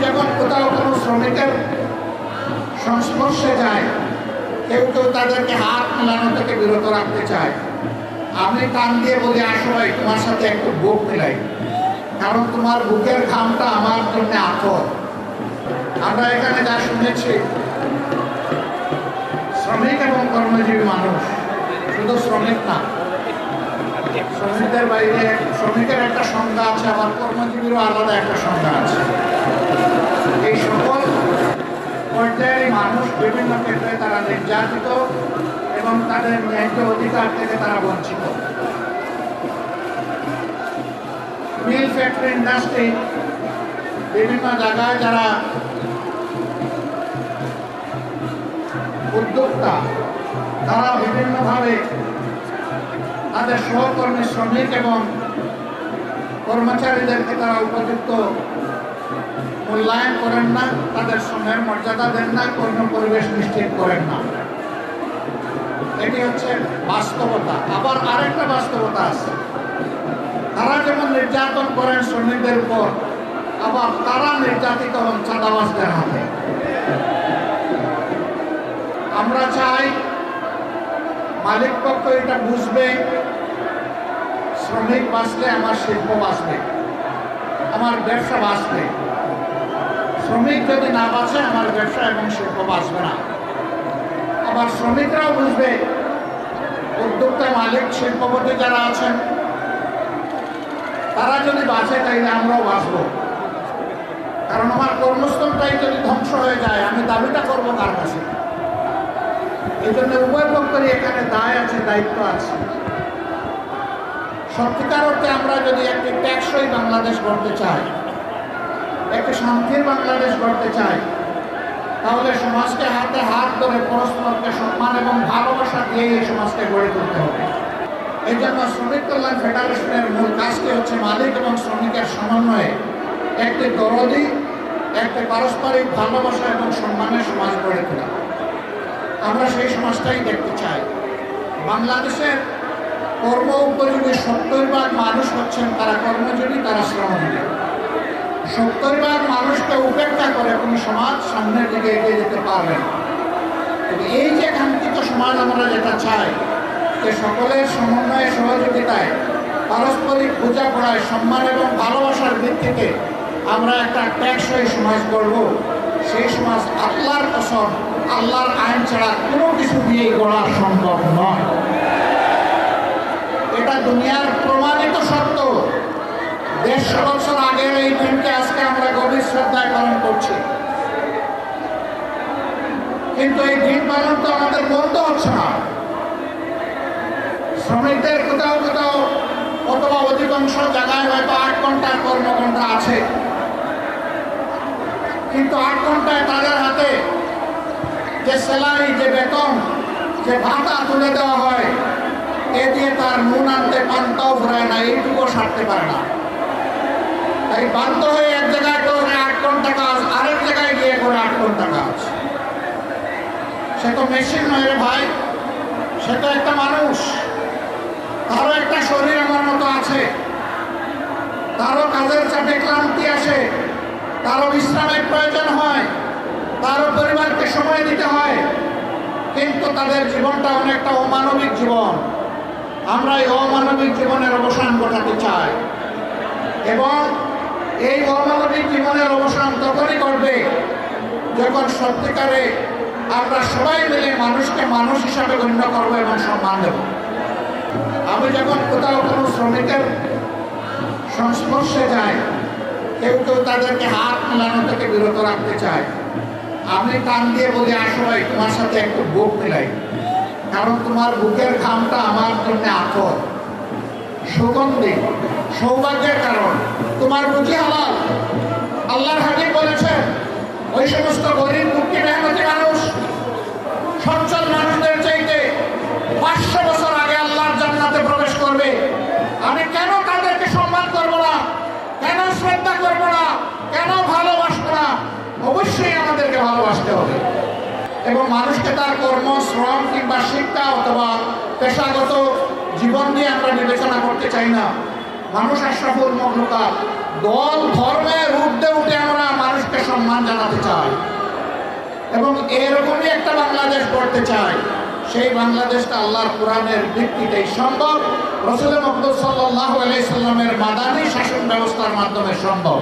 যখন কোথাও কোনো শ্রমিকের সংস্পর্শে যায়, কেউ কেউ তাদেরকে হাত মেলানো থেকে বিরত রাখতে চায়, আমি কান দিয়ে বলি, আসো ভাই তোমার সাথে একটু বুক মিলাই, কারণ তোমার বুকের ঘামটা আমার জন্য আতর। আমরা এখানে যা শুনেছি, শ্রমিক এবং কর্মজীবী মানুষ, শুধু শ্রমিক না, শ্রমিকদের বাইরে শ্রমিকের একটা সংজ্ঞা আছে, আবার কর্মজীবীরও আলাদা একটা সংজ্ঞা আছে। এই সকল পর্যায়ের মানুষ বিভিন্ন ক্ষেত্রে তারা নির্যাতিত এবং তাদের ন্যায্য অধিকার থেকে তারা বঞ্চিত। মিল ফ্যাক্টরি ইন্ডাস্ট্রি বিভিন্ন জায়গায় যারা উদ্যোক্তা, তারা বিভিন্নভাবে তাদের সহকর্মী শ্রমিক এবং কর্মচারীদেরকে তারা উপযুক্ত মূল্যায়ন করেন না, তাদের শ্রমের মর্যাদা দেন না, কর্ম পরিবেশ নিশ্চিত করেন না। এটি হচ্ছে বাস্তবতা। আবার আরেকটা বাস্তবতা আছে, তারা যেমন নির্যাতন করেন শ্রমিকদের উপর, আবার তারা নির্যাতিত হন চাঁদাবাজদের হাতে। আমরা চাই মালিক পক্ষ এটা বুঝবে, শ্রমিক বাঁচলে আমার শিল্প বাঁচবে, আমার ব্যবসা বাঁচবে। শ্রমিক যদি না বাঁচে, আমার ব্যবসা এবং শিল্প বাঁচবে না। আবার শ্রমিকরাও বুঝবে, উদ্যোক্তা, মালিক, শিল্পপতি যারা আছেন, তারা যদি বাঁচে তাইলে আমরাও বাঁচবো। কারণ আমার কর্মস্থলটাই যদি ধ্বংস হয়ে যায়, আমি দাবিটা করবো কার কাছে? এই জন্য উভয় পক্ষেরই এখানে দায় আছে, দায়িত্ব আছে। সত্যিকার অর্থে আমরা যদি একটি টেকসই বাংলাদেশ গড়তে চাই, একটি শান্তির বাংলাদেশ গড়তে চাই, তাহলে সমাজকে হাতে হাত ধরে পরস্পরকে সম্মান এবং ভালোবাসা দিয়ে এই সমাজকে গড়ে তুলতে হবে। এই জন্য শ্রমিক কল্যাণ ফেডারেশনের মূল কাজটি হচ্ছে মালিক এবং শ্রমিকের সমন্বয়ে একটি দরদি, একটি পারস্পরিক ভালোবাসা এবং সম্মানের সমাজ গড়ে তোলা। আমরা সেই সমাজটাই দেখতে চাই। বাংলাদেশের কর্ম উপযোগী 70% মানুষ হচ্ছেন তারা কর্মজীবী, তারা শ্রমজীবী। 70% মানুষকে উপেক্ষা করে কোন সমাজ সামনের দিকে এগিয়ে যেতে পারবে না। এই যে কাঙ্ক্ষিত সমাজ আমরা যেটা চাই, যে সকলের সমন্বয়ে সহযোগিতায় পারস্পরিক বোঝাপড়ায় সম্মান এবং ভালোবাসার ভিত্তিতে আমরা একটা টেকসই সমাজ গড়ব, সেই সমাজ আল্লাহর কসম, আল্লাহর আইন ছাড়া কোনো কিছু দিয়েই গড়া সম্ভব নয়। এটা দুনিয়ার প্রমাণিত সত্য। 150 বছর আগের এই দিনকে আজকে আমরা গভীর শ্রদ্ধায় পালন করছি, কিন্তু এই দিন পালন তো আমাদের বন্ধ হচ্ছে না। শ্রমিকদের কোথাও কোথাও অথবা অধিকাংশ জায়গায় হয়তো 8 ঘন্টার কর্মঘণ্টা আছে, কিন্তু 8 ঘন্টায় তাদের হাতে যে স্যালারি, যে বেতন, যে ভাতা তুলে দেওয়া হয়, এ দিয়ে তার নুন আনতে পান্তাও ফুরায় না, এইটুকু সারতে পারে না। তাই বাধ্য হয়ে এক জায়গায় করে 8 ঘন্টা কাজ, আরেক জায়গায় গিয়ে করে 8 ঘন্টা কাজ। সে তো মেশিন নয় রে ভাই, সে তো একটা মানুষ, তারও একটা শরীর আমার মতো আছে, তারও কাজের চাপে ক্লান্তি আসে, তারও বিশ্রামের প্রয়োজন হয়, তারও পরিবারকে সময় দিতে হয়, কিন্তু তাদের জীবনটা অনেকটা অমানবিক জীবন। আমরা এই অমানবিক জীবনের অবসান ঘটাতে চাই, এবং এই অমানবিক জীবনের অবসান তখনই করবে যখন সত্যিকারে আমরা সবাই মিলে মানুষকে মানুষ হিসাবে গণ্য করবো এবং সম্মান দেব। আমি যখন কোথাও কোনো শ্রমিকের সংস্পর্শে যাই, কেউ কেউ তাদেরকে হাত মেলানো থেকে বিরত রাখতে চায়, আমি কান দিয়ে বলি, আসো ভাই তোমার সাথে একটু বুক মিলাই, কারণ তোমার বুকের ঘামটা আমার জন্য আতর, সুগন্ধি, সৌভাগ্যের কারণ। তোমার বুঝি হালাল। আল্লাহর হাবিব বলেছেন, ওই সমস্ত গরিব দুঃখী মেহনতি মানুষ সচ্ছল মানুষদের চাইতে 500 বছর আগে আল্লাহর জান্নাতে প্রবেশ করবে। আমি কেন তাদেরকে সম্মান করব না, কেন শ্রদ্ধা করব না, কেন ভালোবাসবো না? অবশ্যই আমাদেরকে ভালোবাসতে হবে এবং মানুষকে তার কর্ম, শ্রম কিংবা শিক্ষা অথবা পেশাগত জীবন দিয়ে আমরা বিবেচনা করতে চাই না। মানুষ আশরাফুল মখলুকাত। দল ধর্মের ঊর্ধ্বে উঠে আমরা মানুষকে এবং এরকমই একটা বাংলাদেশ গড়তে চায়। সেই বাংলাদেশটা আল্লাহর কোরআনের ভিত্তিতেই সম্ভব, রাসূল মকবুল সাল্লাল্লাহু আলাইহি সাল্লামের মাদানী শাসন ব্যবস্থার মাধ্যমে সম্ভব।